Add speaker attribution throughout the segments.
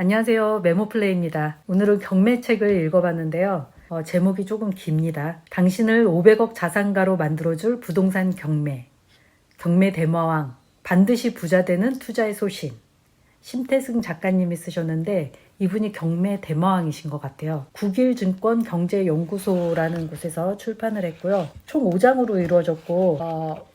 Speaker 1: 안녕하세요. 메모플레이입니다. 오늘은 경매책을 읽어봤는데요. 제목이 조금 깁니다. 당신을 500억 자산가로 만들어줄 부동산 경매. 경매 대마왕. 반드시 부자 되는 투자의 소신. 심태승 작가님이 쓰셨는데 이분이 경매 대마왕이신 것 같아요. 국일증권 경제연구소라는 곳에서 출판을 했고요. 총 5장으로 이루어졌고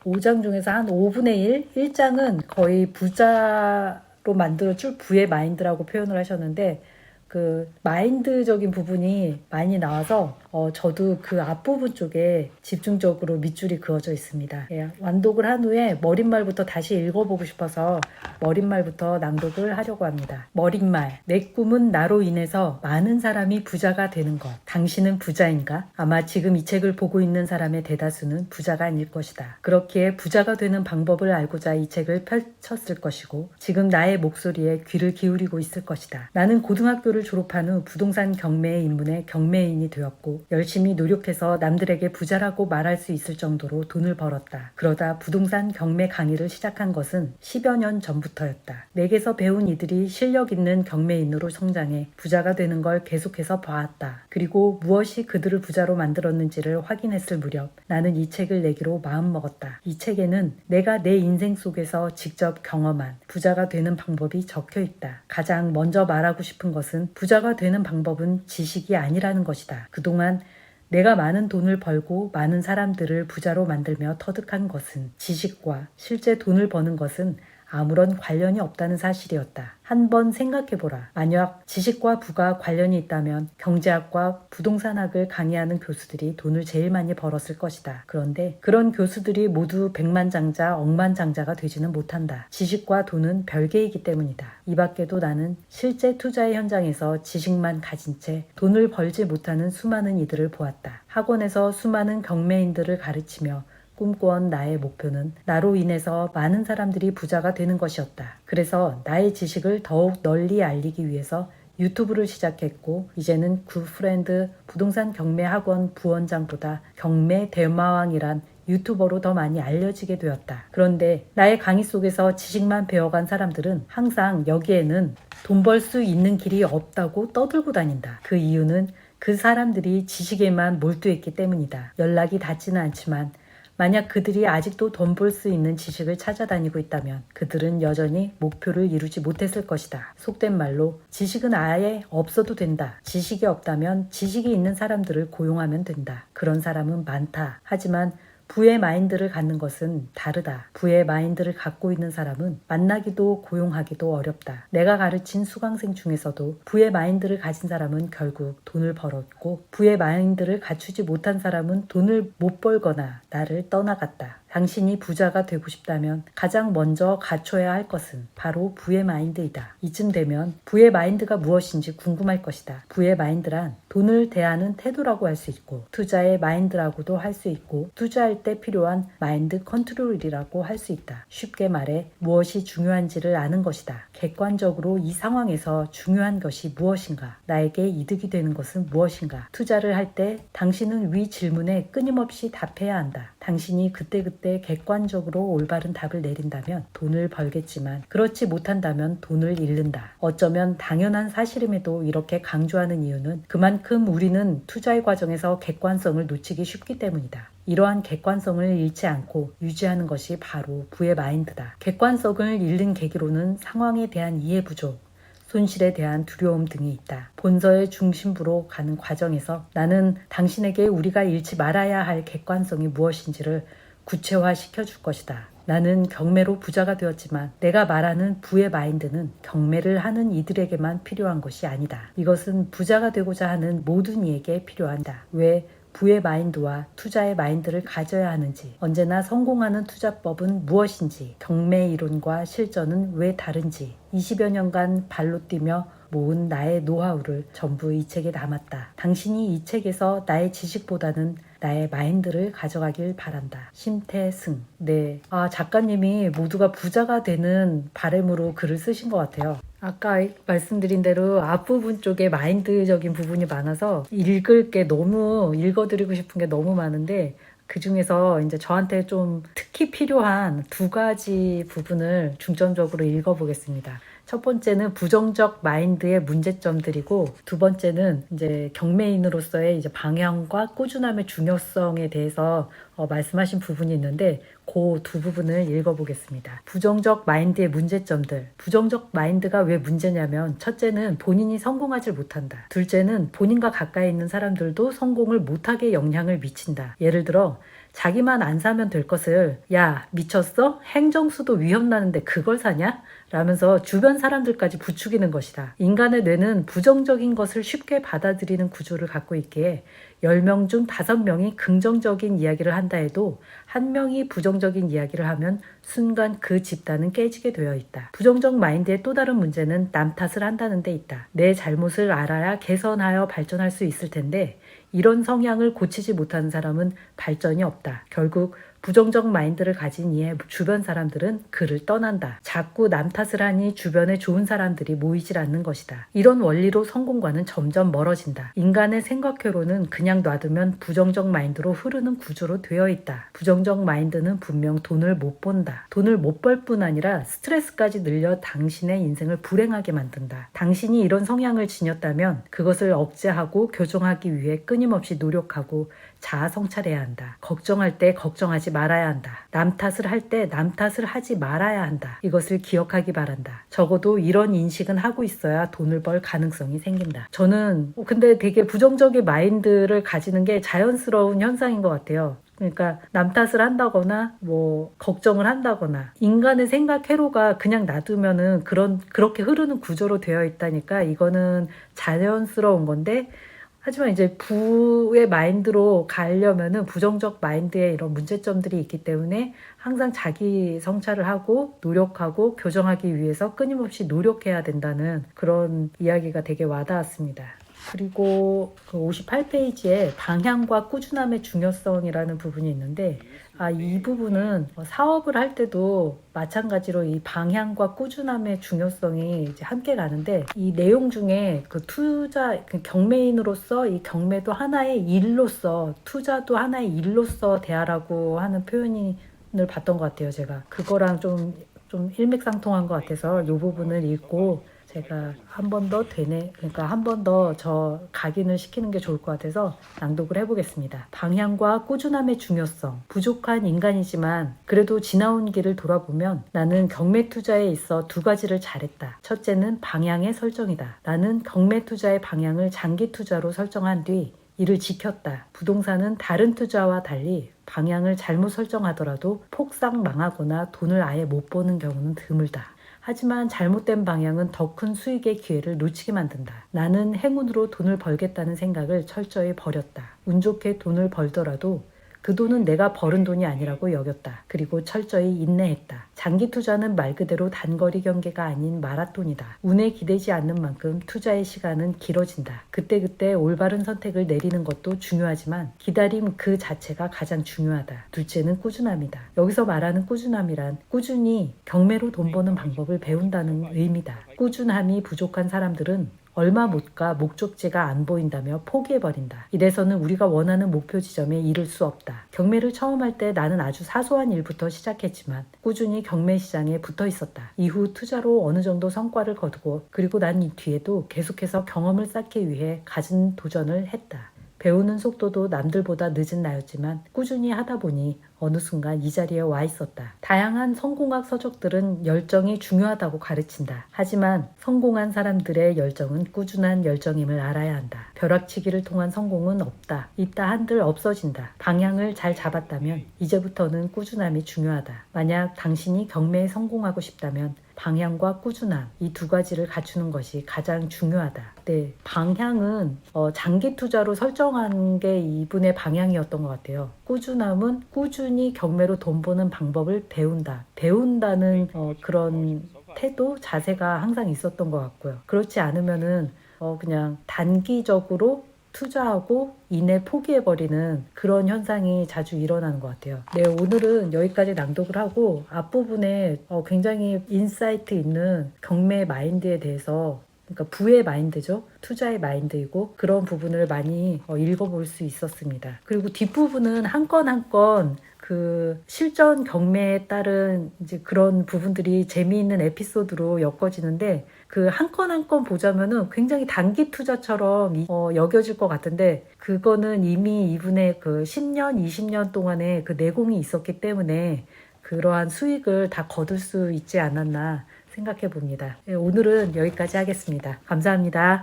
Speaker 1: 5장 중에서 한 5분의 1? 1장은 거의 부자로 만들어줄 부의 마인드라고 표현을 하셨는데 그 마인드적인 부분이 많이 나와서 저도 그 앞부분 쪽에 집중적으로 밑줄이 그어져 있습니다. 완독을 한 후에 머릿말부터 다시 읽어보고 싶어서 머릿말부터 낭독을 하려고 합니다. 머릿말. 내 꿈은 나로 인해서 많은 사람이 부자가 되는 것. 당신은 부자인가? 아마 지금 이 책을 보고 있는 사람의 대다수는 부자가 아닐 것이다. 그렇기에 부자가 되는 방법을 알고자 이 책을 펼쳤을 것이고 지금 나의 목소리에 귀를 기울이고 있을 것이다. 나는 고등학교를 졸업한 후 부동산 경매에 입문해 경매인이 되었고 열심히 노력해서 남들에게 부자라고 말할 수 있을 정도로 돈을 벌었다. 그러다 부동산 경매 강의를 시작한 것은 10여 년 전부터였다. 내게서 배운 이들이 실력 있는 경매인으로 성장해 부자가 되는 걸 계속해서 봐왔다. 그리고 무엇이 그들을 부자로 만들었는지를 확인했을 무렵 나는 이 책을 내기로 마음먹었다. 이 책에는 내가 내 인생 속에서 직접 경험한 부자가 되는 방법이 적혀있다. 가장 먼저 말하고 싶은 것은 부자가 되는 방법은 지식이 아니라는 것이다. 그동안 내가 많은 돈을 벌고 많은 사람들을 부자로 만들며 터득한 것은 지식과 실제 돈을 버는 것은 아무런 관련이 없다는 사실이었다. 한번 생각해보라. 만약 지식과 부가 관련이 있다면 경제학과 부동산학을 강의하는 교수들이 돈을 제일 많이 벌었을 것이다. 그런데 그런 교수들이 모두 백만장자, 억만장자가 되지는 못한다. 지식과 돈은 별개이기 때문이다. 이 밖에도 나는 실제 투자의 현장에서 지식만 가진 채 돈을 벌지 못하는 수많은 이들을 보았다. 학원에서 수많은 경매인들을 가르치며 꿈꿔온 나의 목표는 나로 인해서 많은 사람들이 부자가 되는 것이었다. 그래서 나의 지식을 더욱 널리 알리기 위해서 유튜브를 시작했고 이제는 굿프렌드 부동산 경매 학원 부원장보다 경매 대마왕이란 유튜버로 더 많이 알려지게 되었다. 그런데 나의 강의 속에서 지식만 배워간 사람들은 항상 여기에는 돈 벌 수 있는 길이 없다고 떠들고 다닌다. 그 이유는 그 사람들이 지식에만 몰두했기 때문이다. 연락이 닿지는 않지만 만약 그들이 아직도 돈 벌 수 있는 지식을 찾아다니고 있다면 그들은 여전히 목표를 이루지 못했을 것이다. 속된 말로 지식은 아예 없어도 된다. 지식이 없다면 지식이 있는 사람들을 고용하면 된다. 그런 사람은 많다. 하지만 부의 마인드를 갖는 것은 다르다. 부의 마인드를 갖고 있는 사람은 만나기도 고용하기도 어렵다. 내가 가르친 수강생 중에서도 부의 마인드를 가진 사람은 결국 돈을 벌었고 부의 마인드를 갖추지 못한 사람은 돈을 못 벌거나 나를 떠나갔다. 당신이 부자가 되고 싶다면 가장 먼저 갖춰야 할 것은 바로 부의 마인드이다. 이쯤 되면 부의 마인드가 무엇인지 궁금할 것이다. 부의 마인드란 돈을 대하는 태도라고 할 수 있고 투자의 마인드라고도 할 수 있고 투자할 때 필요한 마인드 컨트롤이라고 할 수 있다. 쉽게 말해 무엇이 중요한지를 아는 것이다. 객관적으로 이 상황에서 중요한 것이 무엇인가? 나에게 이득이 되는 것은 무엇인가? 투자를 할 때 당신은 위 질문에 끊임없이 답해야 한다. 당신이 그때그때 객관적으로 올바른 답을 내린다면 돈을 벌겠지만 그렇지 못한다면 돈을 잃는다. 어쩌면 당연한 사실임에도 이렇게 강조하는 이유는 그만큼 우리는 투자의 과정에서 객관성을 놓치기 쉽기 때문이다. 이러한 객관성을 잃지 않고 유지하는 것이 바로 부의 마인드다. 객관성을 잃는 계기로는 상황에 대한 이해 부족, 손실에 대한 두려움 등이 있다. 본서의 중심부로 가는 과정에서 나는 당신에게 우리가 잃지 말아야 할 객관성이 무엇인지를 구체화시켜 줄 것이다. 나는 경매로 부자가 되었지만 내가 말하는 부의 마인드는 경매를 하는 이들에게만 필요한 것이 아니다. 이것은 부자가 되고자 하는 모든 이에게 필요한다. 왜 부의 마인드와 투자의 마인드를 가져야 하는지, 언제나 성공하는 투자법은 무엇인지, 경매 이론과 실전은 왜 다른지 20여 년간 발로 뛰며 모은 나의 노하우를 전부 이 책에 담았다. 당신이 이 책에서 나의 지식보다는 나의 마인드를 가져가길 바란다. 심태승. 네. 작가님이 모두가 부자가 되는 바람으로 글을 쓰신 것 같아요. 아까 말씀드린 대로 앞부분 쪽에 마인드적인 부분이 많아서 읽어드리고 싶은 게 너무 많은데 그 중에서 이제 저한테 좀 특히 필요한 두 가지 부분을 중점적으로 읽어보겠습니다. 첫 번째는 부정적 마인드의 문제점들이고, 두 번째는 이제 경매인으로서의 이제 방향과 꾸준함의 중요성에 대해서 말씀하신 부분이 있는데, 그 두 부분을 읽어보겠습니다. 부정적 마인드의 문제점들. 부정적 마인드가 왜 문제냐면, 첫째는 본인이 성공하지 못한다. 둘째는 본인과 가까이 있는 사람들도 성공을 못하게 영향을 미친다. 예를 들어 자기만 안 사면 될 것을 야 미쳤어? 행정수도 위험나는데 그걸 사냐? 라면서 주변 사람들까지 부추기는 것이다. 인간의 뇌는 부정적인 것을 쉽게 받아들이는 구조를 갖고 있기에 10명 중 5명이 긍정적인 이야기를 한다 해도 1명이 부정적인 이야기를 하면 순간 그 집단은 깨지게 되어 있다. 부정적 마인드의 또 다른 문제는 남 탓을 한다는 데 있다. 내 잘못을 알아야 개선하여 발전할 수 있을 텐데 이런 성향을 고치지 못하는 사람은 발전이 없다. 결국 부정적 마인드를 가진 이의 주변 사람들은 그를 떠난다. 자꾸 남 탓을 하니 주변에 좋은 사람들이 모이질 않는 것이다. 이런 원리로 성공과는 점점 멀어진다. 인간의 생각회로는 그냥 놔두면 부정적 마인드로 흐르는 구조로 되어 있다. 부정적 마인드는 분명 돈을 못 번다. 돈을 못 벌 뿐 아니라 스트레스까지 늘려 당신의 인생을 불행하게 만든다. 당신이 이런 성향을 지녔다면 그것을 억제하고 교정하기 위해 끊임없이 노력하고 자아 성찰해야 한다. 걱정할 때 걱정하지 말아야 한다. 남 탓을 할 때 남 탓을 하지 말아야 한다. 이것을 기억하기 바란다. 적어도 이런 인식은 하고 있어야 돈을 벌 가능성이 생긴다. 저는 근데 되게 부정적인 마인드를 가지는 게 자연스러운 현상인 것 같아요. 그러니까 남 탓을 한다거나 뭐 걱정을 한다거나 인간의 생각 회로가 그냥 놔두면은 그렇게 흐르는 구조로 되어 있다니까 이거는 자연스러운 건데, 하지만 이제 부의 마인드로 가려면은 부정적 마인드에 이런 문제점들이 있기 때문에 항상 자기 성찰을 하고 노력하고 교정하기 위해서 끊임없이 노력해야 된다는 그런 이야기가 되게 와닿았습니다. 그리고 그 58페이지에 방향과 꾸준함의 중요성이라는 부분이 있는데, 이 부분은 사업을 할 때도 마찬가지로 이 방향과 꾸준함의 중요성이 이제 함께 가는데, 이 내용 중에 그 투자, 경매인으로서 이 경매도 하나의 일로서, 투자도 하나의 일로서 대하라고 하는 표현을 봤던 것 같아요. 제가 그거랑 좀 일맥상통한 것 같아서 이 부분을 읽고 제가 한 번 더 그러니까 한 번 더 저 각인을 시키는 게 좋을 것 같아서 낭독을 해보겠습니다. 방향과 꾸준함의 중요성. 부족한 인간이지만 그래도 지나온 길을 돌아보면 나는 경매 투자에 있어 2가지를 잘했다. 첫째는 방향의 설정이다. 나는 경매 투자의 방향을 장기 투자로 설정한 뒤 이를 지켰다. 부동산은 다른 투자와 달리 방향을 잘못 설정하더라도 폭삭 망하거나 돈을 아예 못 버는 경우는 드물다. 하지만 잘못된 방향은 더 큰 수익의 기회를 놓치게 만든다. 나는 행운으로 돈을 벌겠다는 생각을 철저히 버렸다. 운 좋게 돈을 벌더라도 그 돈은 내가 벌은 돈이 아니라고 여겼다. 그리고 철저히 인내했다. 장기 투자는 말 그대로 단거리 경기가 아닌 마라톤이다. 운에 기대지 않는 만큼 투자의 시간은 길어진다. 그때그때 올바른 선택을 내리는 것도 중요하지만 기다림 그 자체가 가장 중요하다. 둘째는 꾸준함이다. 여기서 말하는 꾸준함이란 꾸준히 경매로 돈 버는 방법을 배운다는 의미다. 꾸준함이 부족한 사람들은 얼마 못 가 목적지가 안 보인다며 포기해버린다. 이래서는 우리가 원하는 목표 지점에 이를 수 없다. 경매를 처음 할 때 나는 아주 사소한 일부터 시작했지만 꾸준히 경매 시장에 붙어 있었다. 이후 투자로 어느 정도 성과를 거두고 그리고 난 이 뒤에도 계속해서 경험을 쌓기 위해 갖은 도전을 했다. 배우는 속도도 남들보다 늦은 나였지만 꾸준히 하다 보니 어느 순간 이 자리에 와 있었다. 다양한 성공학 서적들은 열정이 중요하다고 가르친다. 하지만 성공한 사람들의 열정은 꾸준한 열정임을 알아야 한다. 벼락치기를 통한 성공은 없다. 있다 한들 없어진다. 방향을 잘 잡았다면 이제부터는 꾸준함이 중요하다. 만약 당신이 경매에 성공하고 싶다면 방향과 꾸준함, 이 2가지를 갖추는 것이 가장 중요하다. 네, 방향은 장기 투자로 설정한 게 이분의 방향이었던 것 같아요. 꾸준함은 꾸준히 경매로 돈 버는 방법을 배운다는 그런 태도, 자세가 항상 있었던 것 같고요. 그렇지 않으면은 그냥 단기적으로 투자하고 이내 포기해버리는 그런 현상이 자주 일어나는 것 같아요. 네, 오늘은 여기까지 낭독을 하고 앞부분에 굉장히 인사이트 있는 경매 마인드에 대해서, 그러니까 부의 마인드죠. 투자의 마인드이고 그런 부분을 많이 읽어볼 수 있었습니다. 그리고 뒷부분은 한 건 한 건 그 실전 경매에 따른 이제 그런 부분들이 재미있는 에피소드로 엮어지는데 그 한 건 한 건 보자면은 굉장히 단기 투자처럼 여겨질 것 같은데 그거는 이미 이분의 그 10년, 20년 동안의 그 내공이 있었기 때문에 그러한 수익을 다 거둘 수 있지 않았나 생각해 봅니다. 오늘은 여기까지 하겠습니다. 감사합니다.